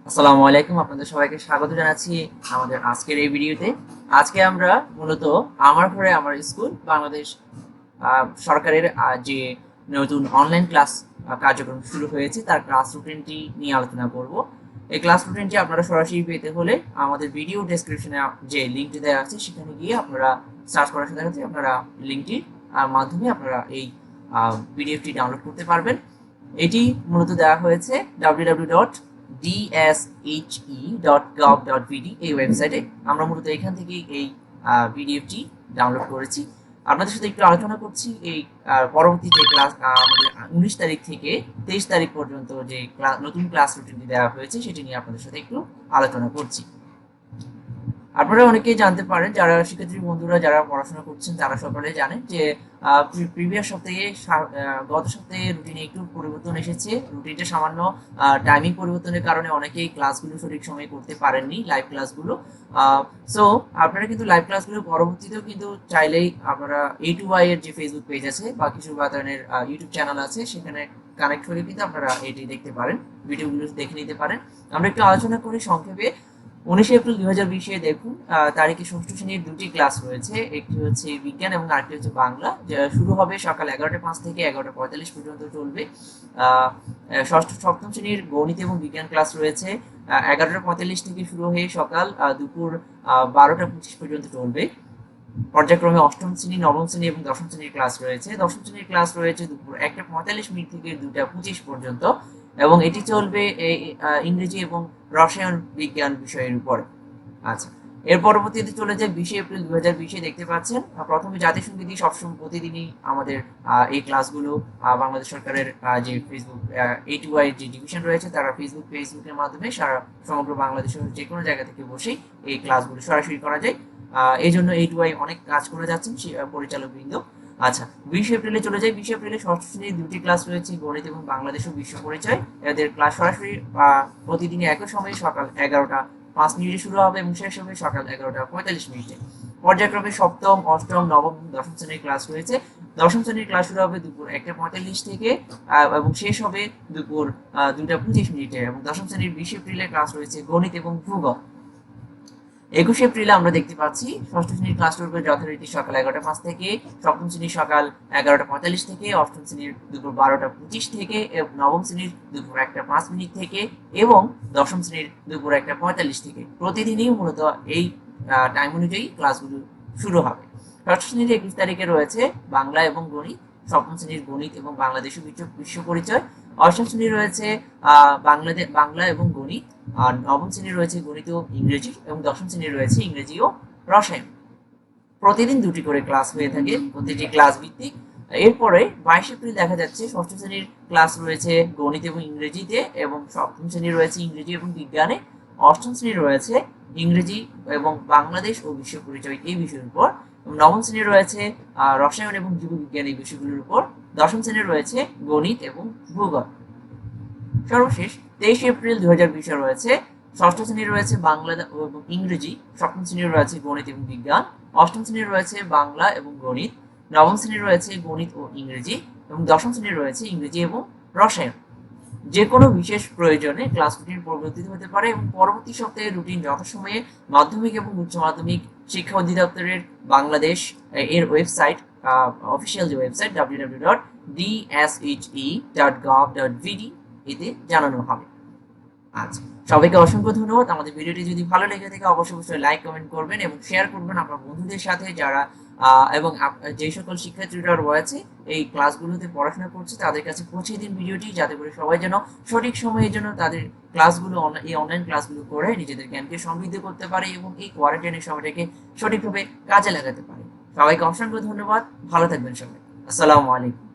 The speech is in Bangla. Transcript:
আসসালামু আলাইকুম, আপনাদের সবাইকে স্বাগত জানাচ্ছি আমাদের আজকের এই ভিডিওতে। আজকে আমরা মূলত আমার ঘরে আমার স্কুল বাংলাদেশ সরকারের যে নতুন অনলাইন ক্লাস কার্যক্রম শুরু হয়েছে তার ক্লাস রুটিনটি নিয়ে আলোচনা করব। এই ক্লাস রুটিনটি আপনারা সরাসরি পেতে হলে আমাদের ভিডিও ডেসক্রিপশনে যে লিঙ্কটি দেওয়া আছে সেখানে গিয়ে আপনারা সার্চ করার সাথে সাথে আপনারা লিঙ্কটির মাধ্যমে আপনারা এই পিডিএফটি ডাউনলোড করতে পারবেন। এটি মূলত দেওয়া হয়েছে www.dsze.gov.bd এই ওয়েবসাইটে। আমরা মূলত এখান থেকে এই পিডিএফটি ডাউনলোড করেছি। আপনাদের সাথে একটু আলোচনা করছি এই পরবর্তী যে ক্লাস আমাদের 19 তারিখ থেকে 23 তারিখ পর্যন্ত যে নতুন ক্লাস রুটিনটি দেওয়া হয়েছে সেটি নিয়ে আপনাদের সাথে একটু আলোচনা করছি। আপনারা অনেকেই জানতে পারেন, যারা শিক্ষার্থী বন্ধুরা যারা পড়াশোনা করছেন তারা সকলে জানেন যে প্রিভিয়াস সপ্তাহে গত সপ্তাহে রুটিনে একটু পরিবর্তন এসেছে। রুটিনটা সামান্য টাইমিং পরিবর্তনের কারণে অনেকেই ক্লাসগুলো সঠিক সময়ে করতে পারেননি, লাইভ ক্লাসগুলো। সো আপনারা কিন্তু লাইভ ক্লাসগুলো পরবর্তীতেও কিন্তু চাইলেই আপনারা A2Y এর যে ফেসবুক পেজ আছে বা কিশোর বাতায়নের ইউটিউব চ্যানেল আছে সেখানে কানেক্ট হলে কিন্তু আপনারা এটি দেখতে পারেন, ভিডিওগুলো দেখে নিতে পারেন। আমরা একটু আলোচনা করি সংক্ষেপে। 19 এপ্রিল 2020 দেখুন তারিখে ষষ্ঠ শ্রেণীর দুটি ক্লাস রয়েছে, একটি হচ্ছে বিজ্ঞান এবং আরেকটি হচ্ছে বাংলা। শুরু হবে সকাল 11:05 থেকে 11:45 পর্যন্ত চলবে। ষষ্ঠ সপ্তম শ্রেণীর গণিত এবং বিজ্ঞান ক্লাস রয়েছে 11:45 থেকে শুরু হয়ে সকাল দুপুর 12:25 পর্যন্ত চলবে। পর্যায়ক্রমে অষ্টম শ্রেণী, নবম শ্রেণী এবং দশম শ্রেণীর ক্লাস রয়েছে। দশম শ্রেণীর ক্লাস রয়েছে দুপুর 1:45 থেকে 2:25 পর্যন্ত এবং এটি চলবে ইংরেজি এবং রসায়ন বিজ্ঞান বিষয়ের উপরে। আচ্ছা, এর পরবর্তীতে চলে যায় 20 এপ্রিল 2020 দেখতে পাচ্ছেন প্রথমে জাতীয় সঙ্গীতই সবসময় প্রতিদিনই আমাদের এই ক্লাসগুলো বাংলাদেশ সরকারের যে ফেসবুক A2Y যে ডিভিশন রয়েছে তারা ফেসবুকের মাধ্যমে সারা সমগ্র বাংলাদেশের যে কোনো জায়গা থেকে বসেই এই ক্লাসগুলো সরাসরি করা যায়। এই জন্য A2Y অনেক কাজ করে যাচ্ছেন পরিচালক বৃন্দ। আচ্ছা, 20 এপ্রিলে চলে যায়। 20 এপ্রিলে ষষ্ঠ শ্রেণীর দুটি ক্লাস রয়েছে, গণিত এবং বাংলাদেশ ও বিশ্ব পরিচয়। এদের ক্লাস সরাসরি প্রতিদিন একই সময়ে সকাল 11:05 শুরু হবে এবং শেষ হবে সকাল 11:45। পর্যায়ক্রমে সপ্তম, অষ্টম, নবম, দশম শ্রেণীর ক্লাস রয়েছে। দশম শ্রেণীর ক্লাস শুরু হবে দুপুর 1:45 থেকে এবং শেষ হবে দুপুর 2:25 এবং দশম শ্রেণীর 20 এপ্রিলে ক্লাস রয়েছে গণিত এবং ভূগোল। 21 এপ্রিলে আমরা দেখতে পাচ্ছি ষষ্ঠ শ্রেণীর ক্লাস করবে যথারীতি সকাল 11:05 থেকে, সপ্তম শ্রেণীর সকাল 11:45 থেকে, অষ্টম শ্রেণীর দুপুর 12:25 থেকে, নবম শ্রেণীর দুপুর 1:05 থেকে এবং দশম শ্রেণীর দুপুর 1:45 থেকে। প্রতিদিনই মূলত এই টাইম অনুযায়ী ক্লাসগুলো শুরু হবে। ষষ্ঠ শ্রেণীর 21 তারিখে রয়েছে বাংলা এবং গণিত, সপ্তম শ্রেণীর গণিত এবং বাংলাদেশ বিশ্ব পরিচয়। অষ্টম শ্রেণী রয়েছে বাংলা এবং গণিত, আর নবম শ্রেণী রয়েছে গণিত ও ইংরেজি এবং দশম শ্রেণী রয়েছে ইংরেজি ও রসায়ন। প্রতিদিন দুটি করে ক্লাস হয়ে থাকে, প্রতিটি ক্লাস ভিত্তিক। এরপরে 22 এপ্রিল দেখা যাচ্ছে ষষ্ঠ শ্রেণীর ক্লাস রয়েছে গণিত এবং ইংরেজিতে এবং সপ্তম শ্রেণী রয়েছে ইংরেজি এবং বিজ্ঞানে। অষ্টম শ্রেণী রয়েছে ইংরেজি এবং বাংলাদেশ ও বিশ্ব পরিচয় এই বিষয়ের উপর। নবম শ্রেণী রয়েছে রসায়ন এবং জীববিজ্ঞান এই বিষয়গুলোর উপর। দশম শ্রেণী রয়েছে গণিত এবং ভূগোল। সর্বশেষ 23 এপ্রিল 2020 রয়েছে ষষ্ঠ শ্রেণী রয়েছে বাংলা এবং ইংরেজি, সপ্তম শ্রেণী রয়েছে গণিত এবং বিজ্ঞান, অষ্টম শ্রেণী রয়েছে বাংলা এবং গণিত, নবম শ্রেণী রয়েছে গণিত ও ইংরেজি এবং দশম শ্রেণী রয়েছে ইংরেজি এবং রসায়ন। যে কোনো বিশেষ প্রয়োজনে ক্লাস রুটিন পরিবর্তিত হতে পারে এবং পরবর্তী সপ্তাহে রুটিন যথাসময়ে মাধ্যমিক এবং উচ্চ মাধ্যমিক শিক্ষা অধিদপ্তরের বাংলাদেশ এর ওয়েবসাইট, অফিসিয়াল যে ওয়েবসাইট www.dsze.gov.bd এতে জানানো হবে। আচ্ছা, সবাইকে অসংখ্য ধন্যবাদ। আমাদের ভিডিওটি যদি ভালো লেগে থাকে অবশ্যই লাইক কমেন্ট করবেন এবং শেয়ার করবেন আপনার বন্ধুদের সাথে যারা এবং যে সকল শিক্ষার্থীরা রয়েছে এই ক্লাসগুলোতে পড়াশোনা করছে তাদের কাছে পৌঁছে দিন ভিডিওটি, যাতে করে সবাই যেন সঠিক সময়ের জন্য তাদের ক্লাসগুলো এই অনলাইন ক্লাসগুলো করে নিজেদের জ্ঞানকে সমৃদ্ধ করতে পারে এবং এই কোয়ারেন্টাইনের সময়টাকে সঠিকভাবে কাজে লাগাতে পারে। সবাইকে অসংখ্য ধন্যবাদ, ভালো থাকবেন সবাই। আসসালামু আলাইকুম।